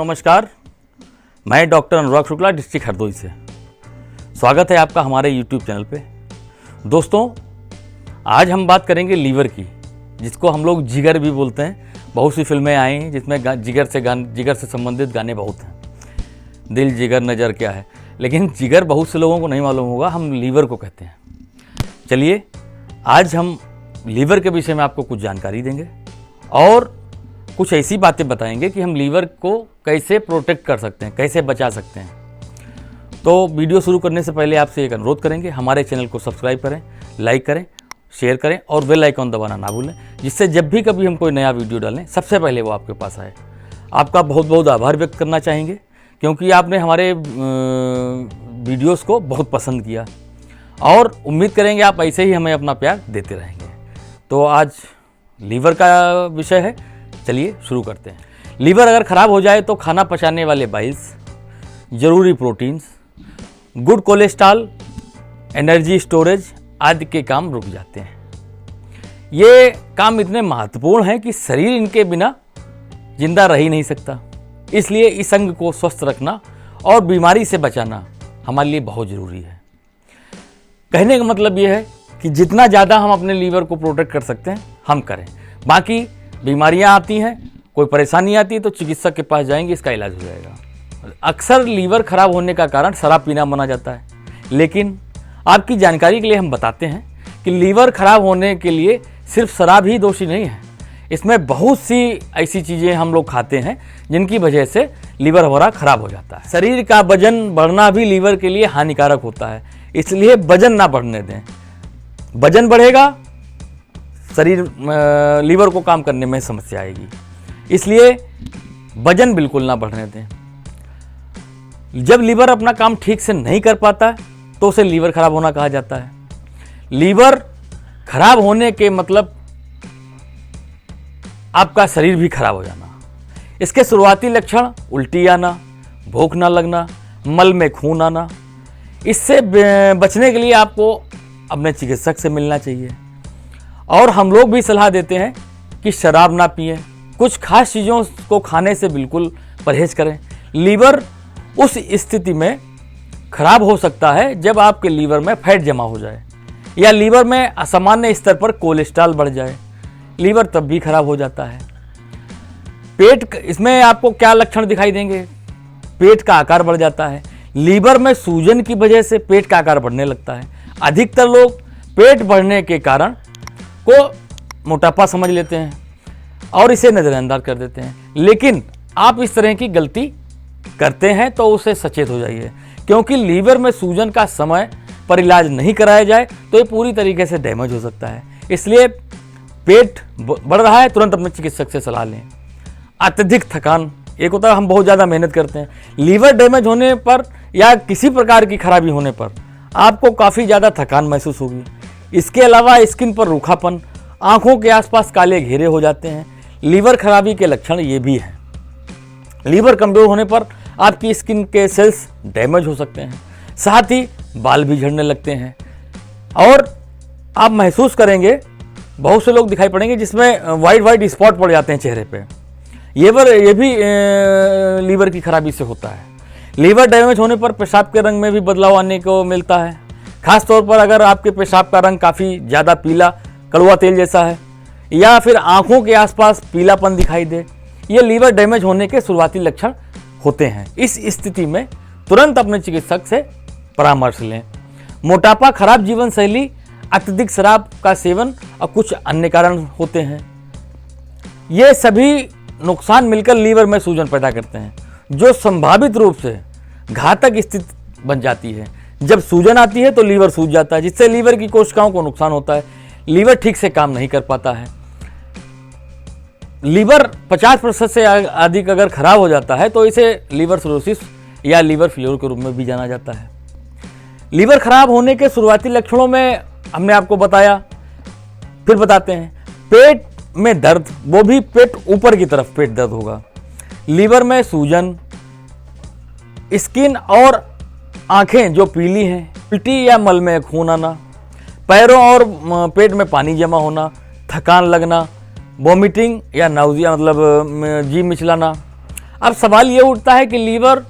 नमस्कार, मैं डॉक्टर अनुराग शुक्ला डिस्ट्रिक्ट हरदोई से। स्वागत है आपका हमारे YouTube चैनल पे। दोस्तों, आज हम बात करेंगे लीवर की, जिसको हम लोग जिगर भी बोलते हैं। बहुत सी फिल्में आई हैं जिसमें जिगर से संबंधित गाने बहुत हैं। दिल जिगर नज़र क्या है, लेकिन जिगर बहुत से लोगों को नहीं मालूम होगा, हम लीवर को कहते हैं। चलिए, आज हम लीवर के विषय में आपको कुछ जानकारी देंगे और कुछ ऐसी बातें बताएंगे कि हम लीवर को कैसे प्रोटेक्ट कर सकते हैं, कैसे बचा सकते हैं। तो वीडियो शुरू करने से पहले आपसे एक अनुरोध करेंगे, हमारे चैनल को सब्सक्राइब करें, लाइक करें, शेयर करें और बेल आइकॉन दबाना ना भूलें, जिससे जब भी कभी हम कोई नया वीडियो डालें सबसे पहले वो आपके पास आए। आपका बहुत बहुत आभार व्यक्त करना चाहेंगे, क्योंकि आपने हमारे वीडियोस को बहुत पसंद किया और उम्मीद करेंगे आप ऐसे ही हमें अपना प्यार देते रहेंगे। तो आज लीवर का विषय है, चलिए शुरू करते हैं। लीवर अगर ख़राब हो जाए तो खाना पचाने वाले बाइल्स, ज़रूरी proteins, good cholesterol, energy storage आदि के काम रुक जाते हैं। ये काम इतने महत्वपूर्ण हैं कि शरीर इनके बिना जिंदा रह ही नहीं सकता। इसलिए इस अंग को स्वस्थ रखना और बीमारी से बचाना हमारे लिए बहुत ज़रूरी है। कहने का मतलब ये है कि जितना ज़्यादा हम अपने लीवर को प्रोटेक्ट कर सकते हैं हम करें। बाकी बीमारियां आती हैं, कोई परेशानी आती है तो चिकित्सक के पास जाएंगे, इसका इलाज हो जाएगा। अक्सर लीवर खराब होने का कारण शराब पीना माना जाता है, लेकिन आपकी जानकारी के लिए हम बताते हैं कि लीवर खराब होने के लिए सिर्फ शराब ही दोषी नहीं है। इसमें बहुत सी ऐसी चीज़ें हम लोग खाते हैं जिनकी वजह से लीवर हमारा खराब हो जाता है। शरीर का वजन बढ़ना भी लीवर के लिए हानिकारक होता है, इसलिए वजन ना बढ़ने दें। वजन बढ़ेगा, शरीर लीवर को काम करने में समस्या आएगी, इसलिए वजन बिल्कुल ना बढ़ने दें। जब लीवर अपना काम ठीक से नहीं कर पाता तो उसे लीवर खराब होना कहा जाता है। लीवर खराब होने के मतलब आपका शरीर भी खराब हो जाना। इसके शुरुआती लक्षण उल्टी आना, भूख ना लगना, मल में खून आना। इससे बचने के लिए आपको अपने चिकित्सक से मिलना चाहिए। और हम लोग भी सलाह देते हैं कि शराब ना पिएं, कुछ खास चीज़ों को खाने से बिल्कुल परहेज करें। लीवर उस स्थिति में खराब हो सकता है जब आपके लीवर में फैट जमा हो जाए या लीवर में असामान्य स्तर पर कोलेस्ट्रॉल बढ़ जाए। लीवर तब भी खराब हो जाता है। पेट, इसमें आपको क्या लक्षण दिखाई देंगे? पेट का आकार बढ़ जाता है। लीवर में सूजन की वजह से पेट का आकार बढ़ने लगता है। अधिकतर लोग पेट बढ़ने के कारण को मोटापा समझ लेते हैं और इसे नज़रअंदाज कर देते हैं, लेकिन आप इस तरह की गलती करते हैं तो उससे सचेत हो जाइए, क्योंकि लीवर में सूजन का समय पर इलाज नहीं कराया जाए तो ये पूरी तरीके से डैमेज हो सकता है। इसलिए पेट बढ़ रहा है, तुरंत अपने चिकित्सक से सलाह लें। अत्यधिक थकान, एक होता है हम बहुत ज़्यादा मेहनत करते हैं। लीवर डैमेज होने पर या किसी प्रकार की खराबी होने पर आपको काफ़ी ज़्यादा थकान महसूस होगी। इसके अलावा स्किन पर रूखापन, आंखों के आसपास काले घेरे हो जाते हैं। लीवर खराबी के लक्षण ये भी हैं। लीवर कमज़ोर होने पर आपकी स्किन के सेल्स डैमेज हो सकते हैं, साथ ही बाल भी झड़ने लगते हैं और आप महसूस करेंगे, बहुत से लोग दिखाई पड़ेंगे जिसमें वाइट स्पॉट पड़ जाते हैं चेहरे पे। ये भी लीवर की खराबी से होता है। लीवर डैमेज होने पर पेशाब के रंग में भी बदलाव आने को मिलता है। खास तौर पर अगर आपके पेशाब का रंग काफ़ी ज़्यादा पीला, कड़वा तेल जैसा है या फिर आंखों के आसपास पीलापन दिखाई दे, ये लीवर डैमेज होने के शुरुआती लक्षण होते हैं। इस स्थिति में तुरंत अपने चिकित्सक से परामर्श लें। मोटापा, खराब जीवन शैली, अत्यधिक शराब का सेवन और कुछ अन्य कारण होते हैं। ये सभी नुकसान मिलकर लीवर में सूजन पैदा करते हैं, जो संभावित रूप से घातक स्थिति बन जाती है। जब सूजन आती है तो लीवर सूज जाता है, जिससे लीवर की कोशिकाओं को नुकसान होता है। लीवर ठीक से काम नहीं कर पाता है। लीवर 50% से अधिक अगर खराब हो जाता है तो इसे लीवर सिरोसिस या लीवर फेल्योर के रूप में भी जाना जाता है। लीवर खराब होने के शुरुआती लक्षणों में हमने आपको बताया, फिर बताते हैं। पेट में दर्द, वो भी पेट ऊपर की तरफ पेट दर्द होगा। लीवर में सूजन, स्किन और आंखें जो पीली हैं, उल्टी या मल में खून आना, पैरों और पेट में पानी जमा होना, थकान लगना, वॉमिटिंग या नाउजिया मतलब जी मिचलाना, अब सवाल ये उठता है कि लीवर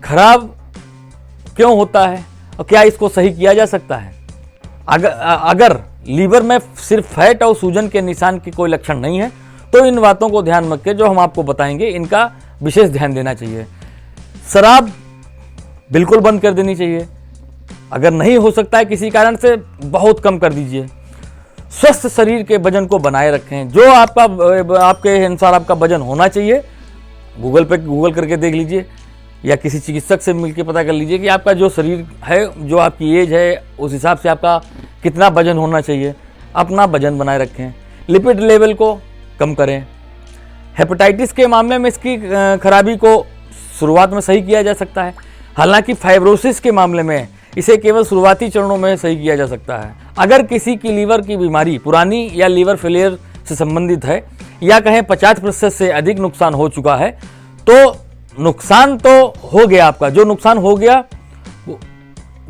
खराब क्यों होता है और क्या इसको सही किया जा सकता है। अगर लीवर में सिर्फ फैट और सूजन के निशान की कोई लक्षण नहीं है तो इन बातों को ध्यान रख के जो हम आपको बताएंगे इनका विशेष ध्यान देना चाहिए। शराब बिल्कुल बंद कर देनी चाहिए, अगर नहीं हो सकता है किसी कारण से बहुत कम कर दीजिए। स्वस्थ शरीर के वजन को बनाए रखें, जो आपके अनुसार आपका वजन होना चाहिए गूगल पे गूगल करके देख लीजिए या किसी चिकित्सक से मिलकर पता कर लीजिए कि आपका जो शरीर है, जो आपकी एज है, उस हिसाब से आपका कितना वजन होना चाहिए। अपना वजन बनाए रखें, लिपिड लेवल को कम करें। हेपेटाइटिस के मामले में इसकी खराबी को शुरुआत में सही किया जा सकता है, हालांकि फाइब्रोसिस के मामले में इसे केवल शुरुआती चरणों में सही किया जा सकता है। अगर किसी की लीवर की बीमारी पुरानी या लीवर फेलियर से संबंधित है या कहें 50% से अधिक नुकसान हो चुका है तो नुकसान तो हो गया, आपका जो नुकसान हो गया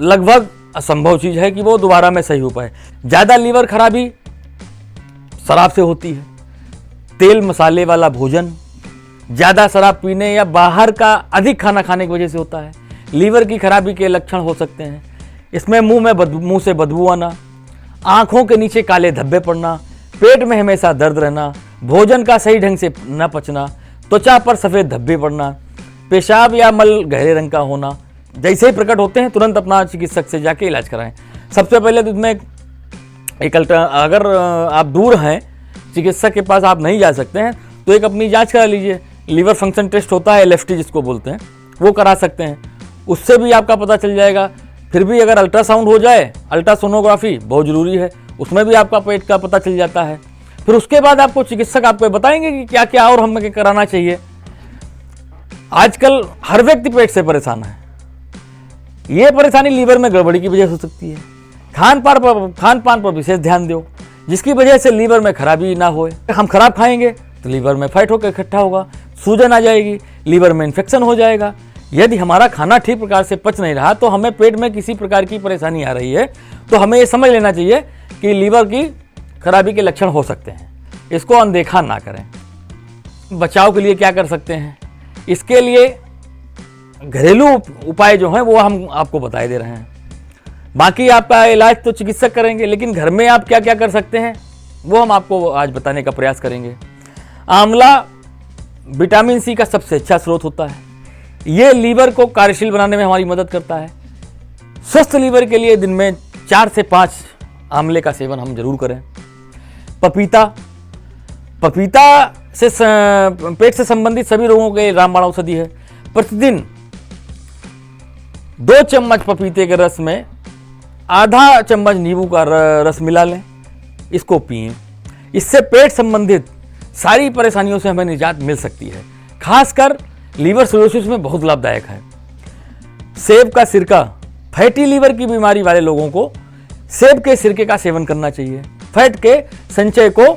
लगभग असंभव चीज है कि वो दोबारा में सही हो पाए। ज्यादा लीवर खराबी शराब से होती है, तेल मसाले वाला भोजन, ज्यादा शराब पीने या बाहर का अधिक खाना खाने की वजह से होता है। लीवर की खराबी के लक्षण हो सकते हैं इसमें मुंह से बदबू आना, आंखों के नीचे काले धब्बे पड़ना, पेट में हमेशा दर्द रहना, भोजन का सही ढंग से न पचना, त्वचा पर सफेद धब्बे पड़ना, पेशाब या मल गहरे रंग का होना। जैसे ही प्रकट होते हैं तुरंत अपना चिकित्सक से जाके इलाज कराएं। सबसे पहले तो इसमें अगर आप दूर हैं, चिकित्सक के पास आप नहीं जा सकते हैं तो एक अपनी जांच करा लीजिए। लीवर फंक्शन टेस्ट होता है, LFT जिसको बोलते हैं, वो करा सकते हैं, उससे भी आपका पता चल जाएगा। फिर भी अगर अल्ट्रासाउंड हो जाए, अल्ट्रासोनोग्राफी बहुत ज़रूरी है, उसमें भी आपका पेट का पता चल जाता है। फिर उसके बाद आपको चिकित्सक आपको बताएंगे कि क्या क्या और हमें कराना चाहिए। आजकल हर व्यक्ति पेट से परेशान है, ये परेशानी लीवर में गड़बड़ी की वजह से हो सकती है। खान पान पर विशेष ध्यान दो जिसकी वजह से लीवर में खराबी ना होए। हम खराब खाएंगे तो लीवर में फैट होकर इकट्ठा होगा, सूजन आ जाएगी, लीवर में इन्फेक्शन हो जाएगा। यदि हमारा खाना ठीक प्रकार से पच नहीं रहा तो हमें पेट में किसी प्रकार की परेशानी आ रही है तो हमें ये समझ लेना चाहिए कि लीवर की खराबी के लक्षण हो सकते हैं, इसको अनदेखा ना करें। बचाव के लिए क्या कर सकते हैं, इसके लिए घरेलू उपाय जो हैं वो हम आपको बताए दे रहे हैं। बाकी आपका इलाज तो चिकित्सक करेंगे, लेकिन घर में आप क्या क्या कर सकते हैं वो हम आपको आज बताने का प्रयास करेंगे। आंवला विटामिन सी का सबसे अच्छा स्रोत होता है, ये लीवर को कार्यशील बनाने में हमारी मदद करता है। स्वस्थ लीवर के लिए दिन में 4 से 5 आंवले का सेवन हम जरूर करें। पपीता से पेट से संबंधित सभी रोगों के रामबाण औषधि है। प्रतिदिन 2 चम्मच पपीते के रस में आधा चम्मच नींबू का रस मिला लें, इसको पिएं। इससे पेट संबंधित सारी परेशानियों से हमें निजात मिल सकती है, खासकर लीवर सिरोसिस में बहुत लाभदायक है। सेब का सिरका, फैटी लीवर की बीमारी वाले लोगों को सेब के सिरके का सेवन करना चाहिए, फैट के संचय को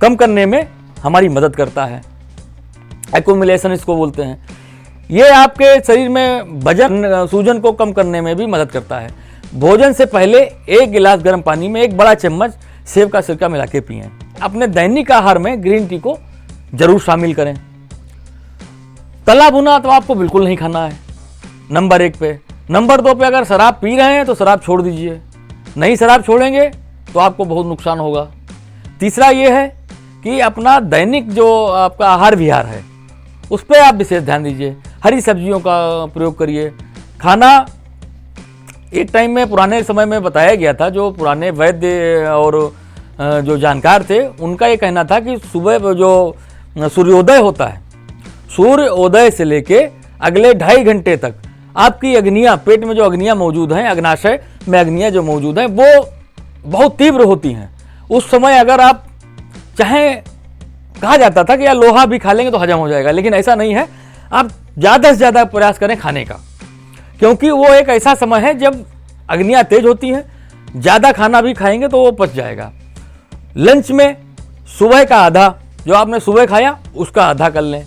कम करने में हमारी मदद करता है। एक्यूमुलेशन इसको बोलते हैं, ये आपके शरीर में वजन सूजन को कम करने में भी मदद करता है। भोजन से पहले 1 गिलास गर्म पानी में 1 बड़ा चम्मच सेब का सिरका मिला के पिएं। अपने दैनिक आहार में ग्रीन टी को जरूर शामिल करें। तला भुना तो आपको बिल्कुल नहीं खाना है, नंबर 1 पे। नंबर 2 पे अगर शराब पी रहे हैं तो शराब छोड़ दीजिए, नहीं शराब छोड़ेंगे तो आपको बहुत नुकसान होगा। तीसरा ये है कि अपना दैनिक जो आपका आहार विहार है उस पर आप विशेष ध्यान दीजिए। हरी सब्जियों का प्रयोग करिए। खाना एक टाइम में पुराने समय में बताया गया था, जो पुराने वैद्य और जो जानकार थे उनका ये कहना था कि सुबह जो सूर्योदय होता है, सूर्योदय से लेके अगले 2.5 घंटे तक आपकी अग्नियाँ, पेट में जो अग्नियाँ मौजूद हैं, अग्नाशय में अग्नियाँ जो मौजूद हैं वो बहुत तीव्र होती हैं। उस समय अगर आप चाहें, कहा जाता था कि यार लोहा भी खा लेंगे तो हजम हो जाएगा, लेकिन ऐसा नहीं है। आप ज़्यादा से ज़्यादा प्रयास करें खाने का, क्योंकि वो एक ऐसा समय है जब अग्नियाँ तेज होती हैं। ज़्यादा खाना भी खाएंगे तो वो पच जाएगा। लंच में सुबह का आधा, जो आपने सुबह खाया उसका आधा कर लें,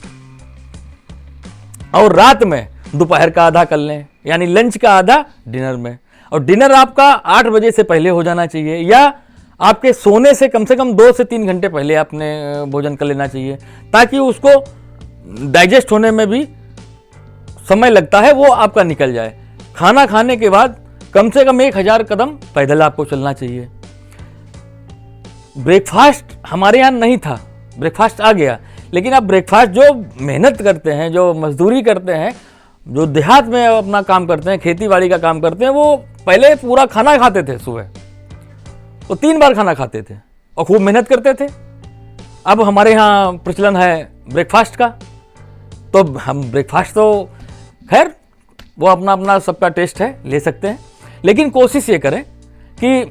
और रात में दोपहर का आधा कर लें, यानी लंच का आधा डिनर में। और डिनर आपका 8 बजे से पहले हो जाना चाहिए, या आपके सोने से कम 2 से 3 घंटे पहले आपने भोजन कर लेना चाहिए, ताकि उसको डाइजेस्ट होने में भी समय लगता है वो आपका निकल जाए। खाना खाने के बाद कम से कम 1000 कदम पैदल आपको चलना चाहिए। ब्रेकफास्ट हमारे यहाँ नहीं था, ब्रेकफास्ट आ गया, लेकिन अब ब्रेकफास्ट जो मेहनत करते हैं, जो मजदूरी करते हैं, जो देहात में अपना काम करते हैं, खेती बाड़ी का काम करते हैं, वो पहले पूरा खाना खाते थे सुबह, वो 3 बार खाना खाते थे और खूब मेहनत करते थे। अब हमारे यहाँ प्रचलन है ब्रेकफास्ट का, तो हम ब्रेकफास्ट तो खैर वो अपना अपना सबका टेस्ट है, ले सकते हैं, लेकिन कोशिश ये करें कि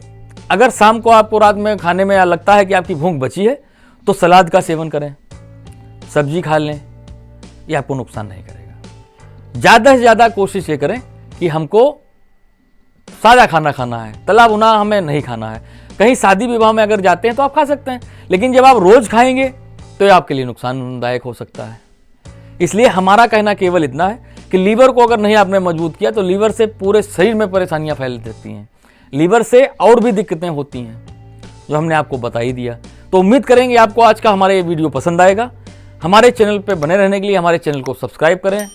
अगर शाम को आपको रात में खाने में लगता है कि आपकी भूख बची है तो सलाद का सेवन करें, सब्जी खा लें, ये आपको नुकसान नहीं करेगा। ज़्यादा से ज़्यादा कोशिश ये करें कि हमको सादा खाना खाना है, तला भुना हमें नहीं खाना है। कहीं शादी विवाह में अगर जाते हैं तो आप खा सकते हैं, लेकिन जब आप रोज़ खाएंगे तो ये आपके लिए नुकसानदायक हो सकता है। इसलिए हमारा कहना केवल इतना है कि लीवर को अगर नहीं आपने मजबूत किया तो लीवर से पूरे शरीर में परेशानियां फैल देती हैं, लीवर से और भी दिक्कतें होती हैं जो हमने आपको बता ही दिया। तो उम्मीद करेंगे आपको आज का हमारा ये वीडियो पसंद आएगा। हमारे चैनल पे बने रहने के लिए हमारे चैनल को सब्सक्राइब करें,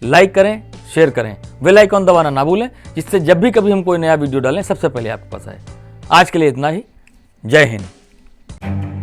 लाइक करें, शेयर करें, बेल आइकॉन दबाना ना भूलें, जिससे जब भी कभी हम कोई नया वीडियो डालें सबसे पहले आपके पास आए। आज के लिए इतना ही। जय हिंद।